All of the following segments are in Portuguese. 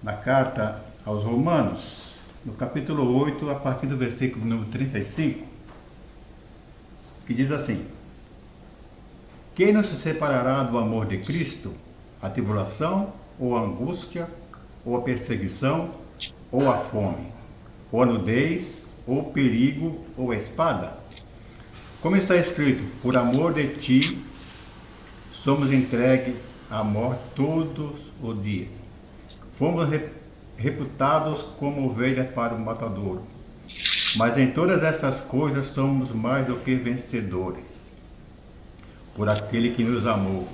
na carta aos Romanos, no capítulo 8, a partir do versículo número 35, que diz assim: quem nos separará do amor de Cristo? A tribulação, ou a angústia, ou a perseguição, ou a fome, ou a nudez, ou o perigo, ou a espada? Como está escrito, por amor de ti, somos entregues à morte todos os dias. Fomos reputados como ovelhas para o matadouro. Mas em todas essas coisas somos mais do que vencedores, por aquele que nos amou.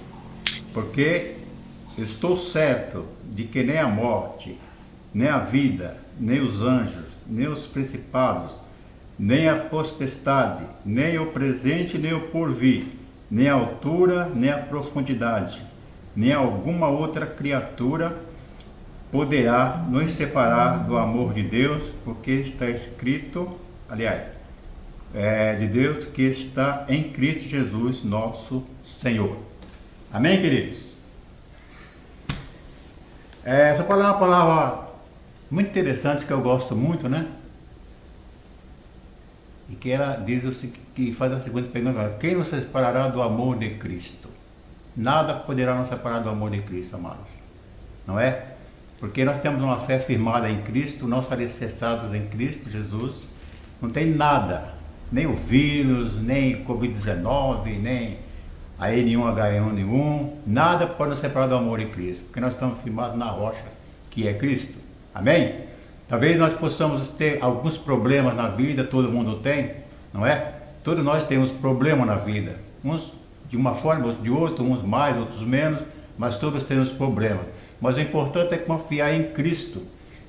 Porque estou certo de que nem a morte, nem a vida, nem os anjos, nem os principados, nem a potestade, nem o presente, nem o porvir, nem a altura, nem a profundidade, nem alguma outra criatura poderá nos separar do amor de Deus, porque está escrito, aliás, de Deus que está em Cristo Jesus, nosso Senhor. Amém, queridos? Essa palavra é uma palavra muito interessante, que eu gosto muito, né? E que ela diz que faz a seguinte pergunta: quem nos separará do amor de Cristo? Nada poderá nos separar do amor de Cristo, amados. Não é? Porque nós temos uma fé firmada em Cristo, nós alicerçados em Cristo Jesus. Não tem nada, nem o vírus, nem Covid-19, nem a N1H1N1, nada pode nos separar do amor de Cristo, porque nós estamos firmados na rocha, que é Cristo. Amém? Talvez nós possamos ter alguns problemas na vida, todo mundo tem, não é? Todos nós temos problemas na vida, uns de uma forma, outros de outra, uns mais, outros menos, mas todos temos problemas. Mas o importante é confiar em Cristo,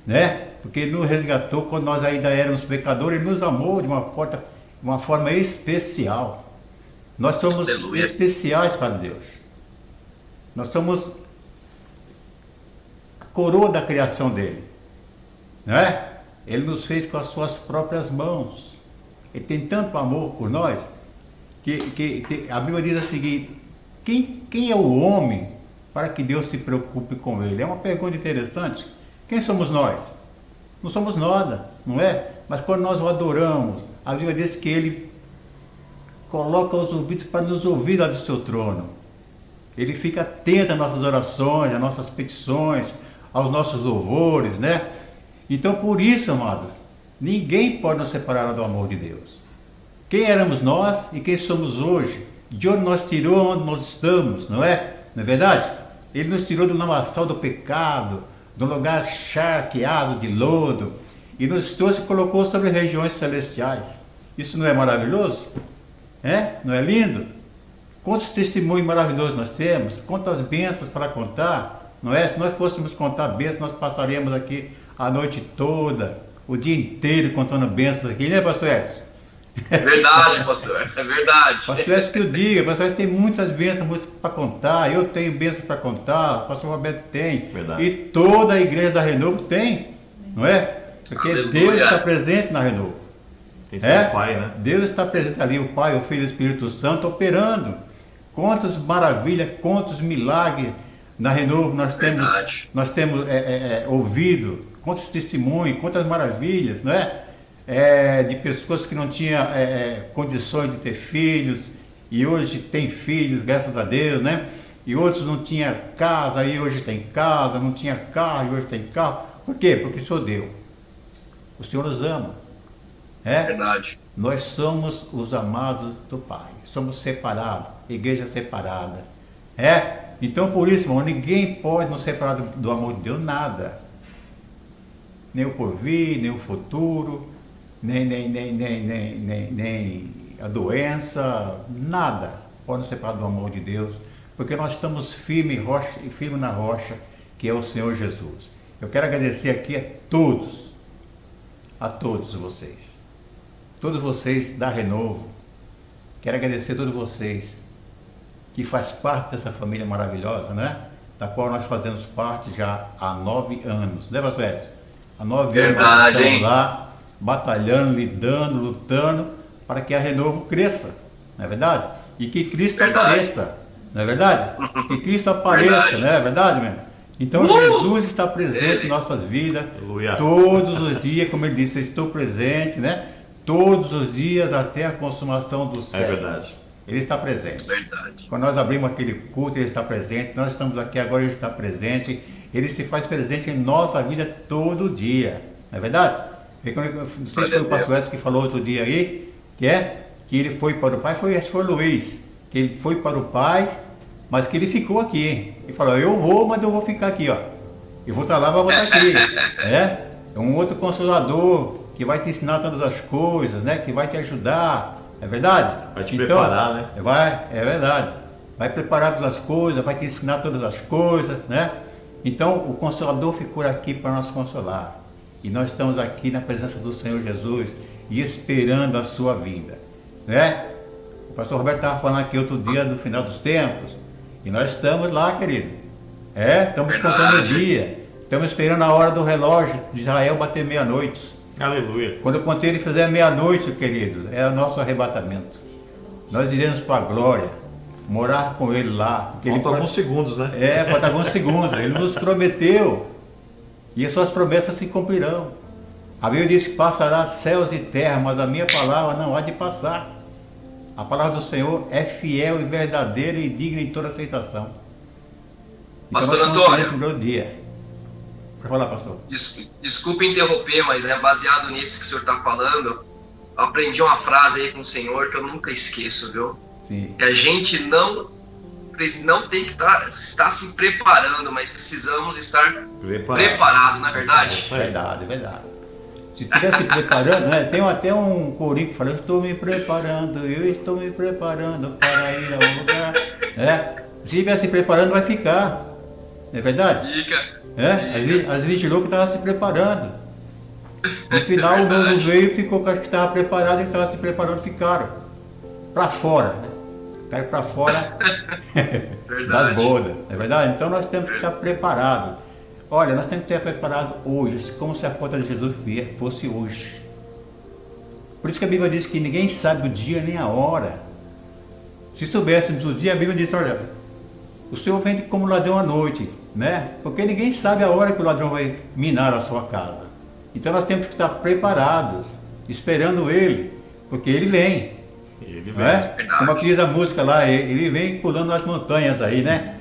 né? Porque Ele nos resgatou quando nós ainda éramos pecadores, Ele nos amou de uma forma especial. Nós somos especiais para Deus. Nós somos a coroa da criação dele, não é? Ele nos fez com as suas próprias mãos. Ele tem tanto amor por nós que a Bíblia diz o seguinte: quem é o homem para que Deus se preocupe com ele? É uma pergunta interessante. Quem somos nós? Não somos nada, não é? Mas quando nós o adoramos, a Bíblia diz que ele coloca os ouvidos para nos ouvir lá do seu trono. Ele fica atento às nossas orações, às nossas petições, aos nossos louvores, né? Então, por isso, amados, ninguém pode nos separar do amor de Deus. Quem éramos nós e quem somos hoje? De onde nós tirou, onde nós estamos, não é? Não é verdade? Ele nos tirou do lamaçal do pecado, de um lugar charqueado de lodo, e nos trouxe e colocou sobre regiões celestiais. Isso não é maravilhoso? Não é lindo? Quantos testemunhos maravilhosos nós temos, quantas bênçãos para contar, não é? Se nós fôssemos contar bênçãos, nós passaríamos aqui a noite toda, o dia inteiro contando bênçãos aqui, né, pastor Edson? É verdade, pastor, é verdade. Pastor Edson que eu diga, pastor Edson tem muitas bênçãos para contar, eu tenho bênçãos para contar, o pastor Roberto tem, verdade. E toda a igreja da Renovo tem, não é? Porque aleluia. Deus está presente na Renovo. O Pai, né? Deus está presente ali, o Pai, o Filho e o Espírito Santo operando. Quantas maravilhas, quantos milagres na Renovo nós temos ouvido, quantos testemunhos, quantas maravilhas, não é? De pessoas que não tinham condições de ter filhos e hoje tem filhos, graças a Deus, né? E outros não tinham casa e hoje tem casa, não tinha carro e hoje tem carro. Por quê? Porque o Senhor deu. O Senhor nos ama. Verdade. Nós somos os amados do Pai, somos separados, igreja separada. Então por isso, irmão, ninguém pode nos separar do amor de Deus, nada. Nem o porvir, nem o futuro, nem a doença, nada pode nos separar do amor de Deus, porque nós estamos firmes na rocha, que é o Senhor Jesus. Eu quero agradecer aqui a todos vocês da Renovo. Quero agradecer a todos vocês que faz parte dessa família maravilhosa, né? Da qual nós fazemos parte já há 9 anos, né, pastor Edson? Há 9 anos nós estamos lá, batalhando, lidando, lutando, para que a Renovo cresça, não é verdade? E que Cristo apareça, não é verdade? Que Cristo apareça, não é verdade, mesmo? Então Jesus está presente em nossas vidas, Aleluia. todos os dias, como ele disse, eu estou presente, né? Todos os dias até a consumação do céu. É verdade. Ele está presente. Verdade. Quando nós abrimos aquele culto, ele está presente. Nós estamos aqui agora, ele está presente. Ele se faz presente em nossa vida todo dia. Não é verdade? Não sei se foi o pastor Edson que falou outro dia aí, que ele foi para o Pai, acho que foi o Luiz, que ele foi para o Pai, mas que ele ficou aqui. Ele falou, eu vou, mas eu vou ficar aqui, ó. Eu vou estar lá, mas vou estar aqui. É um outro consolador que vai te ensinar todas as coisas, né? Que vai te ajudar. É verdade? Vai te preparar, né? É verdade. Vai preparar todas as coisas, vai te ensinar todas as coisas, né? Então, o Consolador ficou aqui para nos consolar. E nós estamos aqui na presença do Senhor Jesus e esperando a sua vinda, né? O pastor Roberto estava falando aqui outro dia do final dos tempos. E nós estamos lá, querido. Estamos contando o dia. Estamos esperando a hora do relógio de Israel bater meia-noite. Aleluia. Quando o ponteiro fizer meia-noite, querido, é o nosso arrebatamento. Nós iremos para a glória, morar com ele lá. Faltam alguns segundos, né? Falta alguns segundos. Ele nos prometeu e as suas promessas se cumprirão. A Bíblia diz que passará céus e terra, mas a minha palavra não há de passar. A palavra do Senhor é fiel e verdadeira e digna de toda aceitação. Pastor nós Antônio. nesse meu dia. Pode falar, pastor. Desculpe interromper, mas baseado nisso que o senhor está falando, eu aprendi uma frase aí com o Senhor que eu nunca esqueço, viu? Sim. Que a gente não tem que estar se preparando, mas precisamos estar preparados, não é verdade? É Verdade, verdade. Se estiver se preparando, né? Tem até um corinho que fala, eu estou me preparando para ir a um lugar. Se estiver se preparando, vai ficar. Não é verdade? Fica. As 20 loucos estavam se preparando. No final, o novo veio e ficou com as que estavam preparados e estavam se preparando, ficaram para fora, né? Ficaram para fora das bodas, não é verdade? Então nós temos que estar preparados. Olha, nós temos que estar preparados hoje, como se a volta de Jesus fosse hoje. Por isso que a Bíblia diz que ninguém sabe o dia nem a hora. Se soubéssemos o dia, a Bíblia diz, olha, o Senhor vem como ladrão à noite, né? Porque ninguém sabe a hora que o ladrão vai minar a sua casa. Então nós temos que estar preparados, esperando Ele, porque Ele vem. Ele Não é? vem. Como diz a música lá, Ele vem pulando as montanhas aí, né?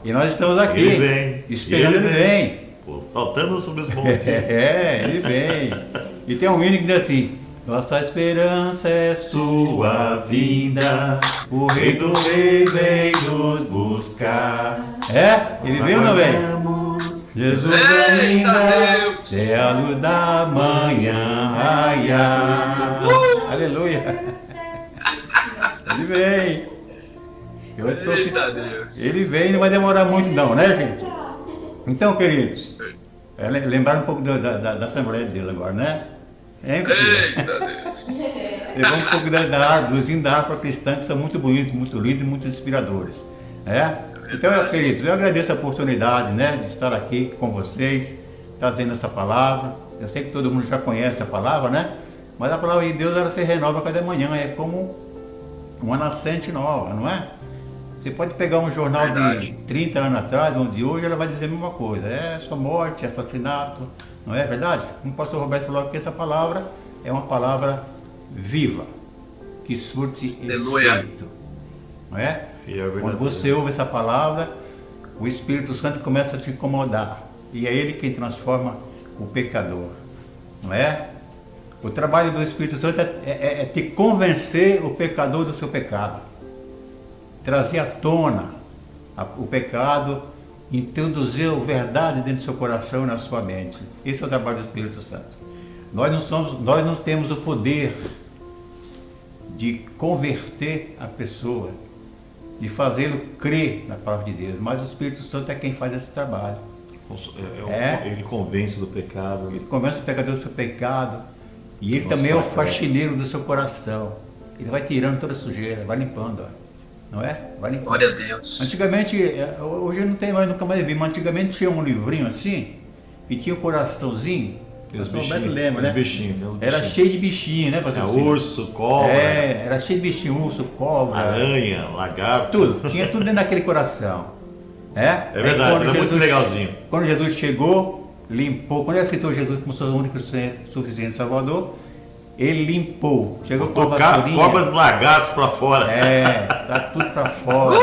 E nós estamos aqui, Ele vem. esperando Ele vem. Pô, saltando sobre os montes. Ele vem. E tem um hino que diz assim, nossa esperança é sua vinda, o Rei do Rei vem nos buscar. Ele vem ou não vem? Jesus ainda é a luz da manhã raiar. Aleluia. Ele vem. Eita Deus. Ele vem, não vai demorar muito não, né, gente? Então, queridos, lembrar um pouco da Assembleia de Deus agora, né? Eita Deus. Levou um pouco dos hinos da harpa cristã, que são muito bonitos, muito lindos e muito inspiradores. Então, queridos, eu agradeço a oportunidade, né, de estar aqui com vocês, trazendo essa palavra. Eu sei que todo mundo já conhece a palavra, né? Mas a palavra de Deus, ela se renova cada manhã, é como uma nascente nova, não é? Você pode pegar um jornal de 30 anos atrás, um de hoje, ela vai dizer a mesma coisa. É só morte, assassinato, não é verdade? Como o pastor Roberto falou que essa palavra é uma palavra viva, que surte efeito, não é? Quando você ouve essa palavra, o Espírito Santo começa a te incomodar. E é Ele quem transforma o pecador, não é? O trabalho do Espírito Santo é te convencer o pecador do seu pecado. Trazer à tona o pecado, introduzir a verdade dentro do seu coração e na sua mente. Esse é o trabalho do Espírito Santo. Nós não temos o poder de converter a pessoas, de fazê-lo crer na palavra de Deus, mas o Espírito Santo é quem faz esse trabalho. Ele convence do pecado. Ele convence o pecador do seu pecado, e ele também é o faxineiro do seu coração. Ele vai tirando toda a sujeira, vai limpando, não é? Vai limpando. Glória a Deus. Antigamente, hoje não tem mais, nunca mais vi, mas antigamente tinha um livrinho assim, e tinha um coraçãozinho. Os bichinhos, lembra, né? Bichinhos. Era cheio de bichinho, né? Urso, cobra. Era cheio de bichinho, urso, cobra. Aranha, lagarto. Tudo, tinha tudo dentro daquele coração. É verdade, ele é muito legalzinho. Quando Jesus chegou, limpou. Quando ele aceitou Jesus como seu único e suficiente Salvador, ele limpou. Chegou com a vassourinha. Cobras e lagartos pra fora. Tá tudo pra fora.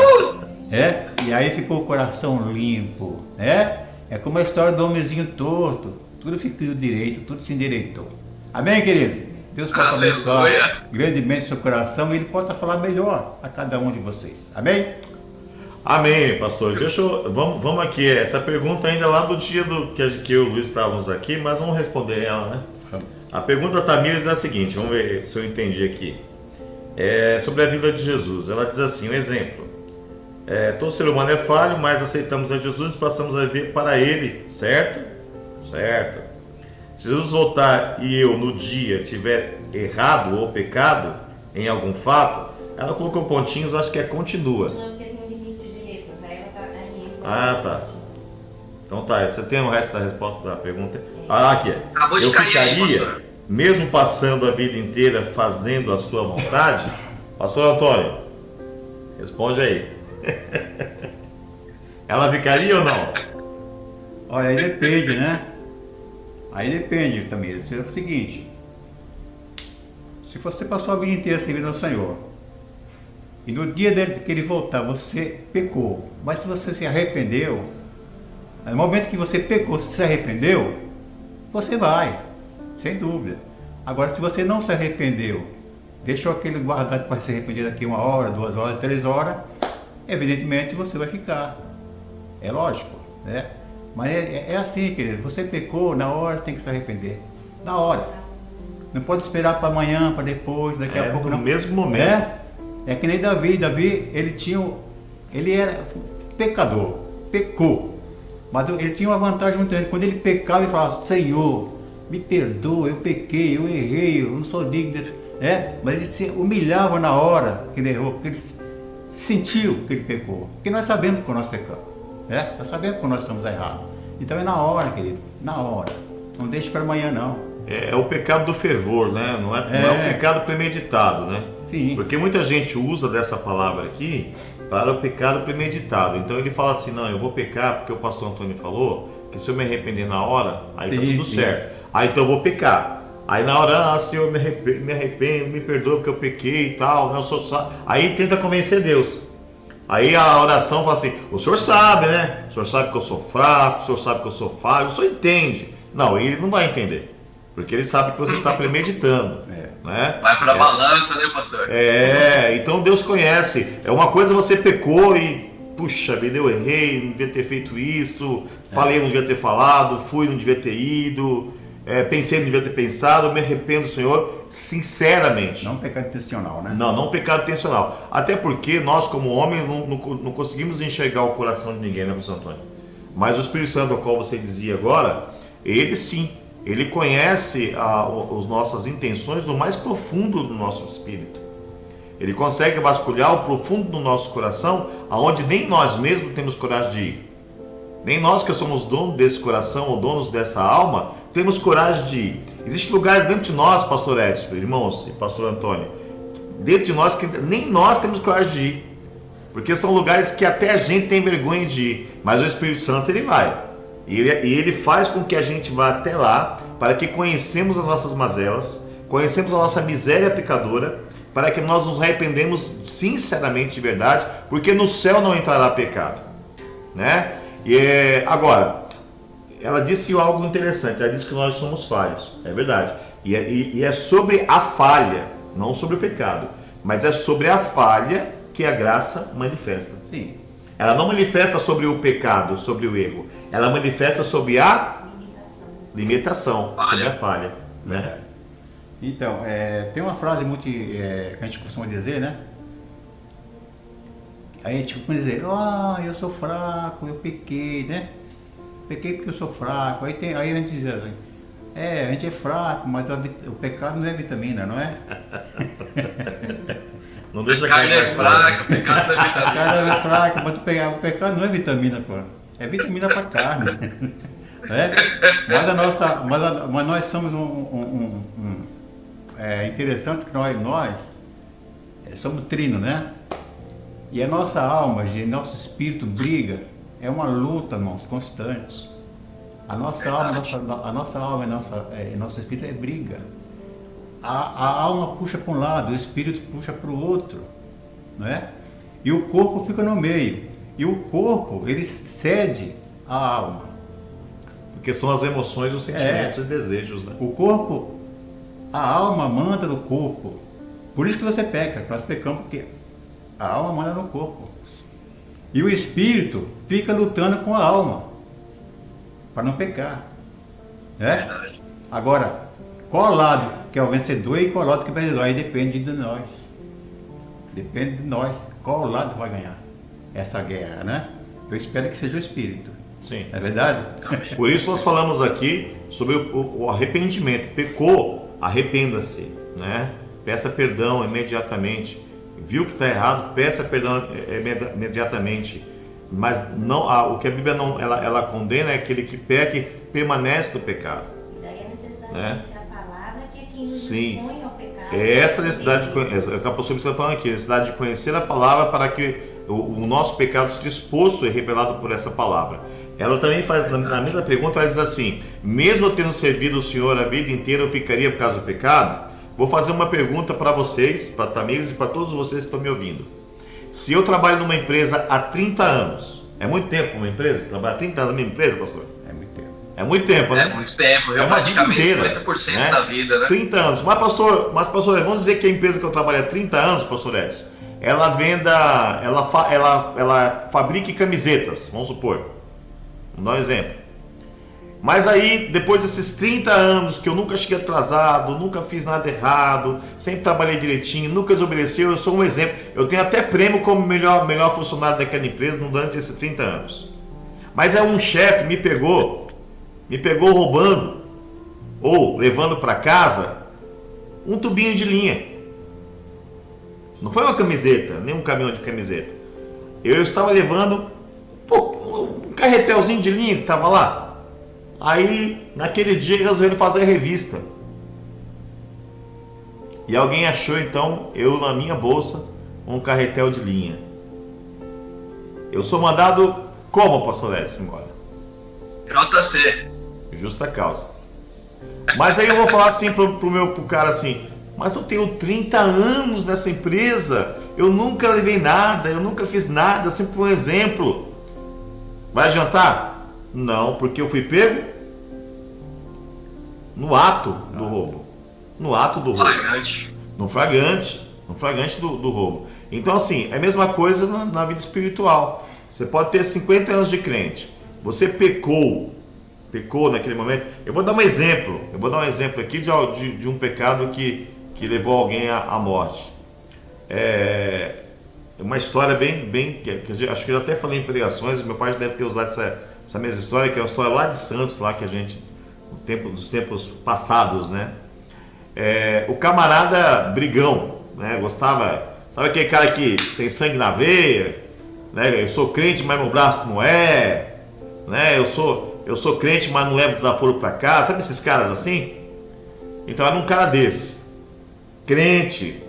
E aí ficou o coração limpo. É como a história do homenzinho torto. Tudo ficou direito, tudo se endireitou. Amém, querido? Deus possa abençoar grandemente o seu coração e Ele possa falar melhor a cada um de vocês. Amém? Amém, pastor. Vamos aqui. Essa pergunta ainda lá do dia que eu e o Luiz estávamos aqui, mas vamos responder ela, né? A pergunta da Tamires é a seguinte, vamos ver se eu entendi aqui. É sobre a vida de Jesus. Ela diz assim, um exemplo. Todo ser humano é falho, mas aceitamos a Jesus e passamos a viver para Ele, certo? Certo. Se Jesus voltar e eu no dia tiver errado ou pecado em algum fato, ela colocou pontinhos, acho que continua. Não, porque tem um limite de letras, aí ela tá aí. Tá. Então tá, você tem o resto da resposta da pergunta? Aqui. Acabou de eu cair ficaria, aí, pastor. mesmo passando a vida inteira fazendo a sua vontade? Pastor Antônio, responde aí. Ela ficaria ou não? Olha, aí depende, né? Aí depende também. É o seguinte: se você passou a vida inteira servindo ao Senhor e no dia dele que ele voltar você pecou, mas se você se arrependeu, no momento que você pecou, se arrependeu, você vai, sem dúvida. Agora, se você não se arrependeu, deixou aquele guardado para se arrepender daqui 1 hora, 2 horas, 3 horas, evidentemente você vai ficar. É lógico, né? Mas é assim, querido. Você pecou, na hora você tem que se arrepender. Na hora. Não pode esperar para amanhã, para depois, daqui a pouco. No não. mesmo momento. É que nem Davi. Davi, ele era pecador, pecou. Mas ele tinha uma vantagem muito grande. Quando ele pecava, ele falava: Senhor, me perdoa, eu pequei, eu errei, eu não sou digno. Mas ele se humilhava na hora que ele errou, porque ele sentiu que ele pecou. Porque nós sabemos que nós pecamos. Nós sabemos que nós estamos errados. Então é na hora, querido, na hora. Não deixe para amanhã, não. É o pecado do fervor, né? Não é um pecado premeditado, né? Sim. Porque muita gente usa dessa palavra aqui para o pecado premeditado. Então ele fala assim, não, eu vou pecar porque o pastor Antônio falou que se eu me arrepender na hora, aí tá tudo certo. Aí então eu vou pecar. Aí na hora, Senhor, me arrependo, me perdoa porque eu pequei e tal, não sou só. Aí tenta convencer Deus. Aí a oração fala assim, o senhor sabe, né? O senhor sabe que eu sou fraco, o senhor sabe que eu sou falho, o senhor entende. Não, ele não vai entender. Porque ele sabe que você está premeditando. Né? Vai para a balança, né, pastor? Então Deus conhece. É uma coisa você pecou e, puxa vida, eu errei, não devia ter feito isso, falei, não devia ter falado, fui, não devia ter ido, pensei, não devia ter pensado, me arrependo, Senhor, sinceramente. Não pecado intencional, né? Não pecado intencional. Até porque nós, como homens, não conseguimos enxergar o coração de ninguém, né, pastor Antônio? Mas o Espírito Santo, ao qual você dizia agora, ele sim, ele conhece as nossas intenções do mais profundo do nosso espírito. Ele consegue vasculhar o profundo do nosso coração, aonde nem nós mesmos temos coragem de ir. Nem nós que somos donos desse coração ou donos dessa alma, temos coragem de ir. Existem lugares dentro de nós, pastor Edson, irmãos e pastor Antônio, dentro de nós que nem nós temos coragem de ir. Porque são lugares que até a gente tem vergonha de ir. Mas o Espírito Santo, ele vai. E ele faz com que a gente vá até lá, para que conhecemos as nossas mazelas, conhecemos a nossa miséria pecadora, para que nós nos arrependemos sinceramente de verdade, porque no céu não entrará pecado, né? Agora, ela disse algo interessante, ela disse que nós somos falhos, é verdade, e é sobre a falha, não sobre o pecado, mas é sobre a falha que a graça manifesta. Sim. Ela não manifesta sobre o pecado, sobre o erro, ela manifesta sobre a limitação, sobre a falha, né? Então, tem uma frase muito que a gente costuma dizer, né? A gente costuma dizer, eu sou fraco, eu pequei, né? Pequei porque eu sou fraco. Aí a gente diz assim, a gente é fraco, mas o pecado não é vitamina, não é? Não deixa a carne é fraca, o pecado não é vitamina. A carne é fraca, mas o pecado não é vitamina, pô. É vitamina para carne. Mas nós somos interessante que nós somos trino, né? E a nossa alma, nosso espírito briga é uma luta, irmãos, constante. A nossa alma, e nosso espírito é briga. A alma puxa para um lado, o espírito puxa para o outro, não é? E o corpo fica no meio. E o corpo, ele cede à alma. Porque são as emoções, os sentimentos e desejos, né? O corpo, a alma manda no corpo. Por isso que você peca, nós pecamos porque a alma manda no corpo. E o espírito fica lutando com a alma para não pecar, né? Agora, qual lado que é o vencedor e qual lado que é o vencedor? Aí depende de nós. Depende de nós. Qual lado vai ganhar essa guerra, né? Eu espero que seja o espírito. Sim. É verdade? Por isso nós falamos aqui sobre o arrependimento. Pecou, arrependa-se, né? Peça perdão imediatamente. Viu que está errado, peça perdão imediatamente. Mas não, o que a Bíblia não, ela condena é aquele que peca e permanece no pecado. E daí a necessidade né? de conhecer a palavra, que é quem nos Sim. expõe ao pecado. É essa necessidade de conhecer, é o que a pastora está falando aqui, a necessidade de conhecer a palavra para que o nosso pecado seja exposto e revelado por essa palavra. Ela também faz, na mesma pergunta, ela diz assim: mesmo eu tendo servido o Senhor a vida inteira, eu ficaria por causa do pecado? Vou fazer uma pergunta para vocês, para Tamires e para todos vocês que estão me ouvindo. Se eu trabalho numa empresa há 30 anos, é muito tempo uma empresa? Trabalhar 30 anos na mesma empresa, pastor? É muito tempo. É muito tempo, né? É muito tempo, É uma vida praticamente inteira, 50% né? da vida, né? 30 anos. Mas pastor, vamos dizer que a empresa que eu trabalho há 30 anos, pastor Edson, ela fabrique camisetas, vamos supor. Vamos dar um exemplo. Mas aí, depois desses 30 anos que eu nunca cheguei atrasado, nunca fiz nada errado, sempre trabalhei direitinho, nunca desobedeci, eu sou um exemplo. Eu tenho até prêmio como melhor funcionário daquela empresa durante esses 30 anos. Mas aí um chefe me pegou roubando ou levando para casa um tubinho de linha. Não foi uma camiseta, nem um caminhão de camiseta. Eu estava levando um carretelzinho de linha que estava lá. Aí, naquele dia, resolveram fazer a revista. E alguém achou, então, eu na minha bolsa, um carretel de linha. Eu sou mandado como, pastor Edson, embora? JC. Justa causa. Mas aí eu vou falar assim pro cara assim: mas eu tenho 30 anos nessa empresa, eu nunca levei nada, eu nunca fiz nada, sempre foi um exemplo. Vai adiantar? Não, porque eu fui pego no ato do roubo. No ato do roubo. Flagrante. No flagrante do roubo. Então assim, é a mesma coisa na vida espiritual. Você pode ter 50 anos de crente. Você pecou naquele momento. Eu vou dar um exemplo aqui de um pecado que levou alguém à morte. É uma história bem que acho que eu até falei em pregações. Meu pai deve ter usado essa mesma história, que é uma história lá de Santos, lá que a gente, dos tempos passados, né? O camarada brigão, né? Gostava, sabe aquele cara que tem sangue na veia, né? Eu sou crente, mas meu braço não é, né? Eu sou crente, mas não levo desaforo para cá. Sabe esses caras assim? Então era um cara desse, crente,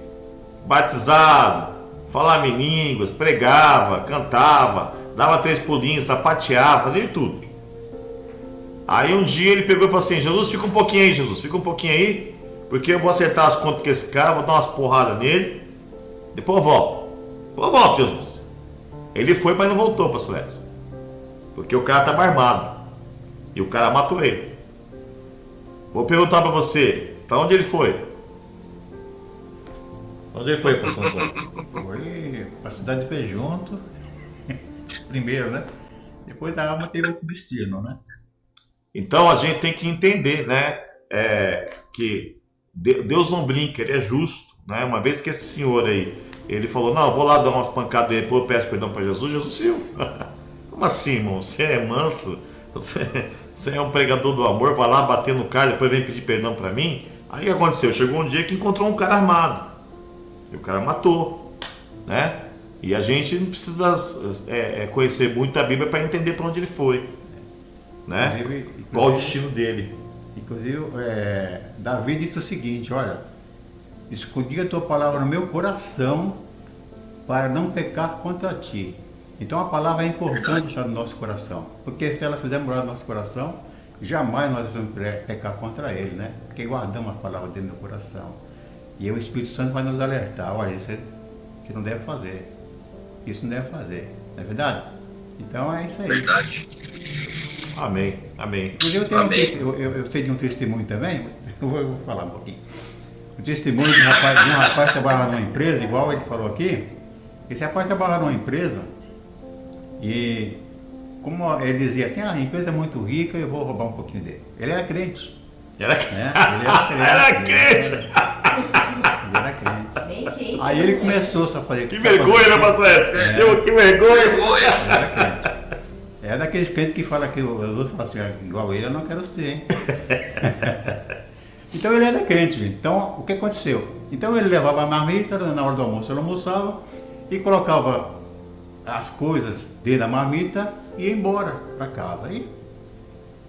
batizado, falava em línguas, pregava, cantava, dava 3 pulinhos, sapateava, fazia de tudo. Aí um dia ele pegou e falou assim: Jesus, fica um pouquinho aí, Jesus, fica um pouquinho aí, porque eu vou acertar as contas com esse cara, vou dar umas porradas nele, depois eu volto, Jesus. Ele foi, mas não voltou, pastor Edson, porque o cara estava armado e o cara matou ele. Vou perguntar para você, para onde ele foi? Onde ele foi, pastor Antônio? Foi para a cidade de Pejunto, primeiro, né? Depois a alma teve outro destino, né? Então a gente tem que entender, né, que Deus não brinca, Ele é justo, né? Uma vez que esse senhor aí, ele falou: não, eu vou lá dar umas pancadas e depois eu peço perdão para Jesus. Jesus viu. Como assim, irmão? Você é manso? Você é um pregador do amor, vai lá bater no cara, depois vem pedir perdão para mim? Aí o que aconteceu? Chegou um dia que encontrou um cara armado e o cara matou, né? E a gente não precisa conhecer muito a Bíblia para entender para onde ele foi, né? Inclusive, qual o destino dele. Inclusive, Davi disse o seguinte: olha, escondi a tua palavra no meu coração para não pecar contra ti. Então a palavra é importante estar no nosso coração, porque se ela fizer morar no nosso coração, jamais nós vamos pecar contra ele, né? Porque guardamos a palavra dentro do coração. E aí o Espírito Santo vai nos alertar, olha, isso que não deve fazer, isso não deve fazer, não é verdade? Então é isso aí. Verdade. Amém, amém. Inclusive eu sei de um testemunho também, eu vou falar um pouquinho. O testemunho de um rapaz que trabalhava numa empresa, igual ele falou aqui. Esse rapaz trabalhava numa empresa e como ele dizia assim, a empresa é muito rica, eu vou roubar um pouquinho dele. Ele era crente. Era... Né? Ele era crente. Era crente. Ele era crente. Bem quente. Aí ele começou a fazer... Que vergonha, né, pastor Edson? Que vergonha. Vergonha. Ele era crente. É daqueles crentes que falam que os outros falam assim, igual ele eu não quero ser, hein? Então ele era crente, gente. Então o que aconteceu? Então ele levava a marmita, na hora do almoço ele almoçava e colocava as coisas dentro da marmita e ia embora para casa. Aí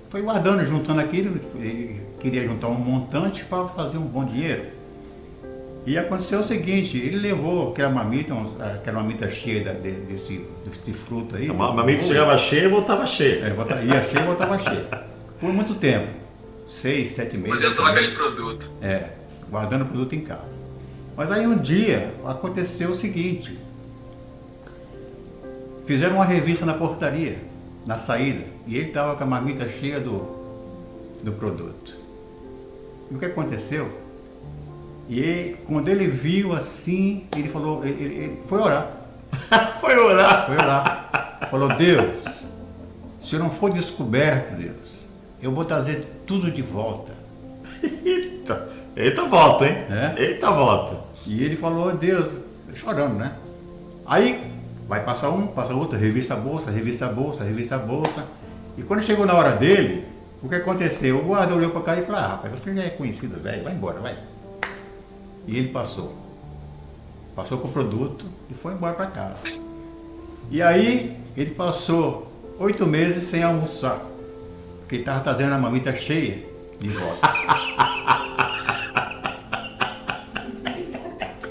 foi guardando, juntando aquilo, ele queria juntar um montante para fazer um bom dinheiro. E aconteceu o seguinte, ele levou aquela marmita cheia desse fruto aí. A marmita chegava cheia e voltava cheia. Ia cheia e voltava cheia. Por muito tempo. 6, 7 meses. Fazendo troca de produto. Guardando o produto em casa. Mas aí um dia aconteceu o seguinte. Fizeram uma revista na portaria, na saída. E ele estava com a marmita cheia do produto. E o que aconteceu? E quando ele viu assim, ele falou, ele foi orar. Foi orar. Foi orar. Falou, Deus, se eu não for descoberto, Deus, eu vou trazer tudo de volta. Eita volta, hein? É? Eita volta. E ele falou, Deus, chorando, né? Aí vai passar um, passa outro, revista a bolsa, revista a bolsa, revista a bolsa. E quando chegou na hora dele, o que aconteceu? O guarda olhou para cá e falou, rapaz, você já é conhecido, velho, vai embora, vai. E ele passou com o produto e foi embora para casa. E aí ele passou 8 meses sem almoçar, porque ele estava trazendo a marmita cheia de volta.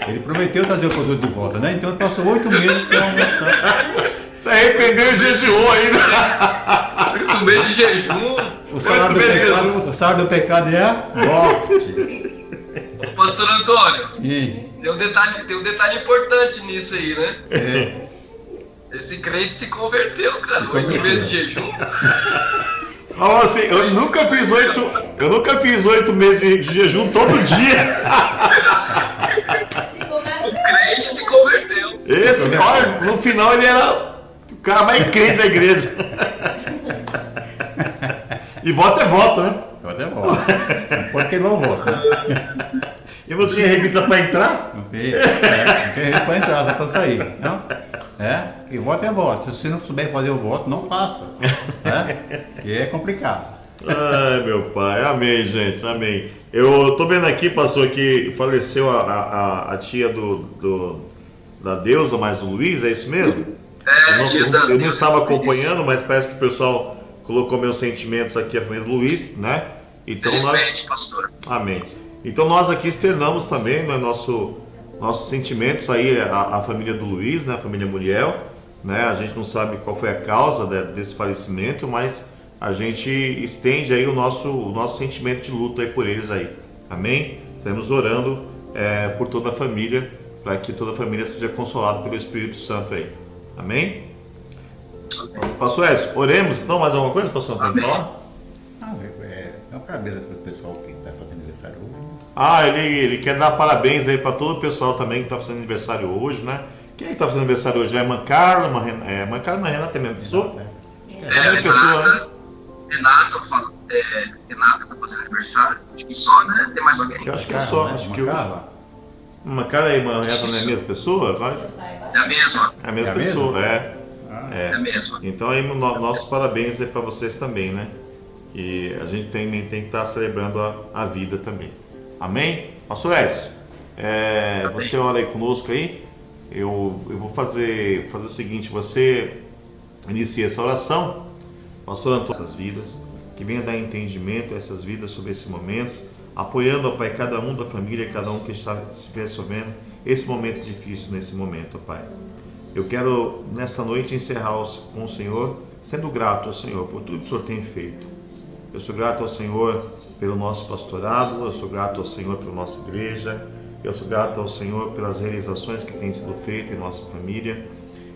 Ele prometeu trazer o produto de volta, né? Então ele passou 8 meses sem almoçar. Se arrependeu e jejuou ainda. 8 meses de jejum. O salário do pecado é a morte. Pastor Antônio, Sim. tem um detalhe importante nisso aí, né? É. Esse crente se converteu, cara. 8 meses de jejum. Assim, eu nunca fiz 8 meses de jejum todo dia. O crente se converteu. Esse, olha, no final ele era o cara mais crente da igreja. E voto é voto, né? Voto é voto. Não pode queimar o voto, né? E não tinha revista para entrar? Não tem revista para entrar, só para sair. Não? E voto é voto. Se você não souber fazer o voto, não faça. E é complicado. Ai, meu pai. Amém, gente. Amém. Eu tô vendo aqui, pastor, que faleceu a tia da Deusa, mais do Luiz, é isso mesmo? Eu não estava acompanhando, mas parece que o pessoal colocou meus sentimentos aqui a família do Luiz, né? Então Felizmente, pastor. Amém. Então nós aqui externamos também, né, nossos sentimentos aí a família do Luiz, né, a família Muriel, né? A gente não sabe qual foi a causa desse falecimento, mas a gente estende aí o nosso sentimento de luto aí por eles aí. Amém? Estamos orando por toda a família, para que toda a família seja consolada pelo Espírito Santo aí. Amém? Pastor Edson, oremos então, mais alguma coisa, pastor? Pode falar? É uma parabéns para o pessoal que está fazendo aniversário hoje. Ele quer dar parabéns aí para todo o pessoal também que está fazendo aniversário hoje, né? Quem é que está fazendo aniversário hoje? É a Irmã Carla, Irmã Carla, uma Renata, é a mesma pessoa? É a mesma pessoa, né? Renata tá fazendo aniversário. Acho que só, né? Tem mais alguém? Eu acho que é só, acho que uma cara e uma Renata não é a mesma pessoa? É a mesma. É a mesma pessoa, É a mesma. Então aí nossos parabéns aí para vocês também, né? E a gente tem que estar celebrando a vida também. Amém? Pastor Edson, você ora aí conosco aí. Eu vou fazer o seguinte, você inicia essa oração, pastor Antônio, essas vidas, que venha dar entendimento a essas vidas sobre esse momento, apoiando, ó Pai, cada um da família, cada um que está se percebendo esse momento difícil nesse momento, ó Pai. Eu quero nessa noite encerrar com o Senhor, sendo grato ao Senhor por tudo que o Senhor tem feito. Eu sou grato ao Senhor pelo nosso pastorado, eu sou grato ao Senhor pela nossa igreja, eu sou grato ao Senhor pelas realizações que têm sido feitas em nossa família.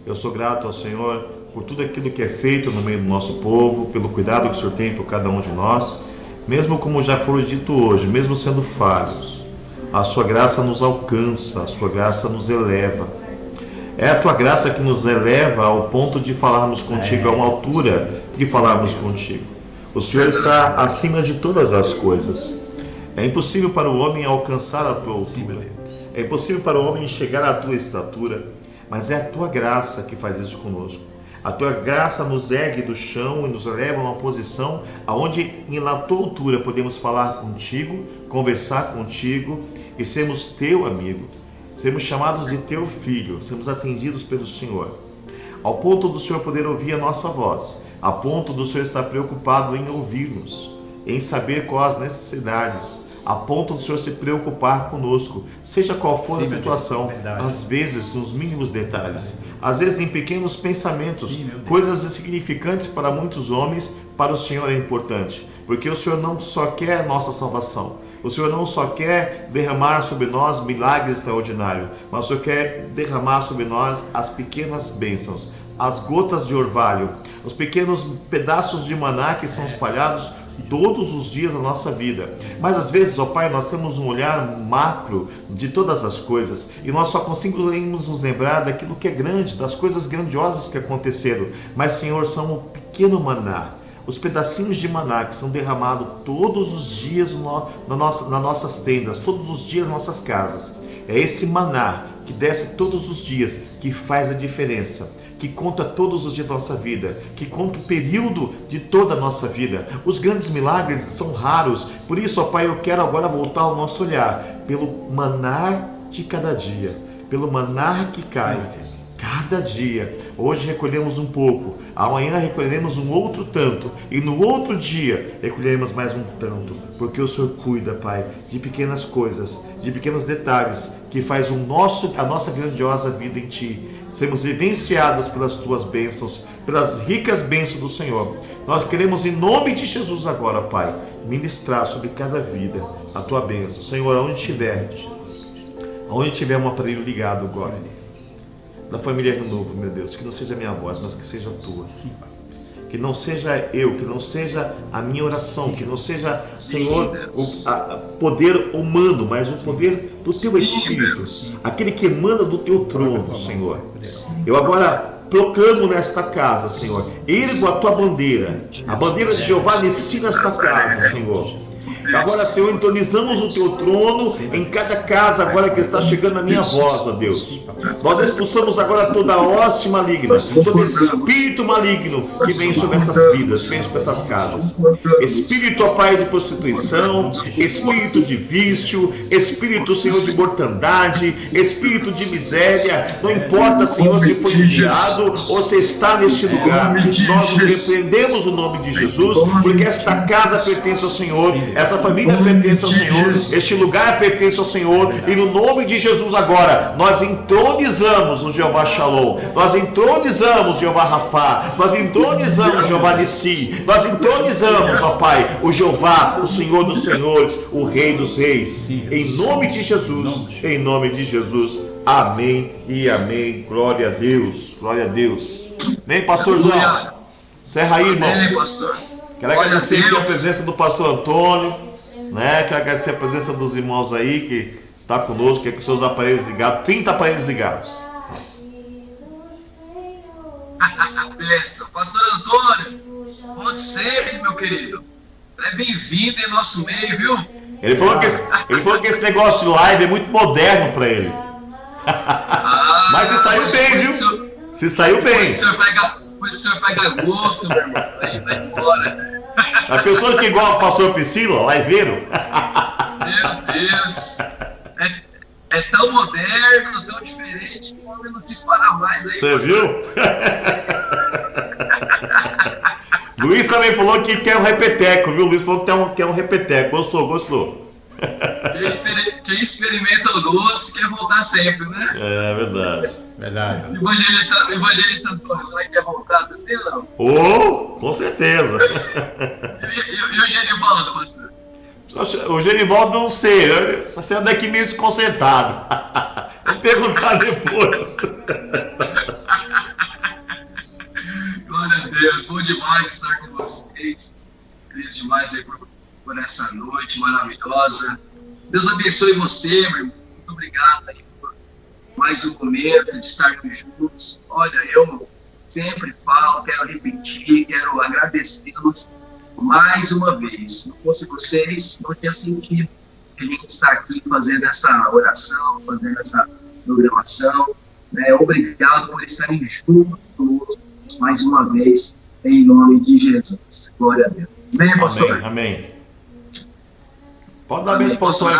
Eu sou grato ao Senhor por tudo aquilo que é feito no meio do nosso povo, pelo cuidado que o Senhor tem por cada um de nós. Mesmo como já foi dito hoje, mesmo sendo falhos, a sua graça nos alcança, a sua graça nos eleva. É a tua graça que nos eleva ao ponto de falarmos contigo, a uma altura de falarmos contigo. O Senhor está acima de todas as coisas. É impossível para o homem alcançar a tua altura. É impossível para o homem chegar à tua estatura. Mas é a tua graça que faz isso conosco. A tua graça nos ergue do chão e nos leva a uma posição onde, na tua altura, podemos falar contigo, conversar contigo e sermos teu amigo. Sermos chamados de teu filho, sermos atendidos pelo Senhor. Ao ponto do Senhor poder ouvir a nossa voz, a ponto do Senhor estar preocupado em ouvir-nos, em saber quais as necessidades, a ponto do Senhor se preocupar conosco, seja qual for a situação, às vezes nos mínimos detalhes, às vezes em pequenos pensamentos, coisas insignificantes para muitos homens, para o Senhor é importante, porque o Senhor não só quer a nossa salvação, o Senhor não só quer derramar sobre nós milagres extraordinários, mas o Senhor quer derramar sobre nós as pequenas bênçãos, as gotas de orvalho, os pequenos pedaços de maná que são espalhados todos os dias da nossa vida. Mas às vezes, ó Pai, nós temos um olhar macro de todas as coisas e nós só conseguimos nos lembrar daquilo que é grande, das coisas grandiosas que aconteceram. Mas, Senhor, são o pequeno maná, os pedacinhos de maná que são derramados todos os dias nas nossas tendas, todos os dias nas nossas casas. É esse maná que desce todos os dias que faz a diferença, que conta todos os dias da nossa vida, que conta o período de toda a nossa vida. Os grandes milagres são raros, por isso, ó Pai, eu quero agora voltar o nosso olhar pelo maná de cada dia, pelo maná que cai cada dia. Hoje recolhemos um pouco, amanhã recolheremos um outro tanto, e no outro dia recolheremos mais um tanto, porque o Senhor cuida, Pai, de pequenas coisas, de pequenos detalhes, que faz a nossa grandiosa vida em Ti. Sermos vivenciadas pelas Tuas bênçãos, pelas ricas bênçãos do Senhor. Nós queremos, em nome de Jesus agora, Pai, ministrar sobre cada vida a Tua bênção. Senhor, aonde tiver um aparelho ligado agora, da família Renovo, meu Deus, que não seja a minha voz, mas que seja a Tua. Que não seja eu, que não seja a minha oração, que não seja, Senhor, o poder humano, mas o poder do Teu Espírito, aquele que emana do Teu trono, Senhor. Eu agora proclamo nesta casa, Senhor, ergo a Tua bandeira, a bandeira de Jeová Nissi nesta casa, Senhor. Agora, Senhor, entronizamos o Teu trono em cada casa agora que está chegando a minha voz, ó Deus. Nós expulsamos agora toda a hoste maligna, todo espírito maligno que vem sobre essas vidas, vem sobre essas casas. Espírito, ó Pai, de prostituição, espírito de vício, espírito, Senhor, de mortandade, espírito de miséria, não importa, Senhor, se foi enviado ou se está neste lugar, nós repreendemos o nome de Jesus, porque esta casa pertence ao Senhor, essa família pertence ao Senhor, este lugar pertence ao Senhor, e no nome de Jesus agora, nós entronizamos o Jeová Shalom, nós entronizamos o Jeová Rafá, nós entronizamos o Jeová Nissi, nós entronizamos, ó Pai, o Jeová, o Senhor dos Senhores, o Rei dos Reis, em nome de Jesus, em nome de Jesus, amém e amém, glória a Deus, glória a Deus. Vem, pastorzão, encerra aí, irmão. Quero agradecer aqui a presença do pastor Antônio, né? Quero agradecer a presença dos irmãos aí que está conosco, que é com seus aparelhos ligados, 30 aparelhos ligados. Benção. Pastor Antônio, volte sempre, meu querido. É bem-vindo em nosso meio, viu? Ele falou que esse negócio de live é muito moderno para ele. Mas se saiu bem, viu? Se saiu bem. Depois que o senhor pega gosto, meu irmão, aí vai embora. A pessoa que é igual ao pastor Priscila, liveiro. Meu Deus. É tão moderno, tão diferente, que o homem não quis parar mais aí. Você viu? Luiz também falou que quer um repeteco, viu? Luiz falou que quer um repeteco. Gostou. Quem experimenta o doce quer voltar sempre, né? É verdade. Verdade. Evangelista Antônio, você vai ter voltado também ou não? Oh, com certeza. E o Genivaldo, pastor? O Genivaldo não sei, você anda aqui meio desconcertado. Vou perguntar depois. Glória a Deus, bom demais estar com vocês. Feliz demais aí por essa noite maravilhosa. Deus abençoe você, meu irmão. Muito obrigado aí por mais um momento de estarmos juntos. Olha, eu sempre falo, quero repetir, quero agradecê-los mais uma vez. Se não fosse vocês, não tinha sentido a gente estar aqui fazendo essa oração, fazendo essa programação. Né? Obrigado por estarem juntos conosco mais uma vez, em nome de Jesus. Glória a Deus. Amém, pastor? Amém, amém. Pode dar a bênção, pastor.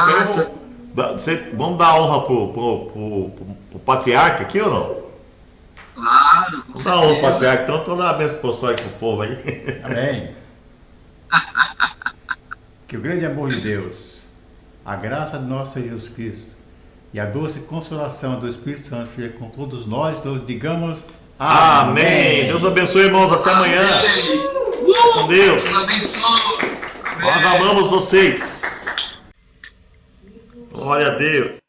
Vamos dar honra pro patriarca aqui ou não? Claro, com Vamos dar honra pro certeza. patriarca, então vamos dar a bênção apostólica pro povo aí. Amém. Que o grande amor de Deus, a graça de nosso Senhor Jesus Cristo e a doce consolação do Espírito Santo seja com todos nós, todos digamos Amém. Deus abençoe, irmãos. Até amanhã. Amém. Com Deus. Deus abençoe. Amém. Nós amamos vocês. Glória a Deus.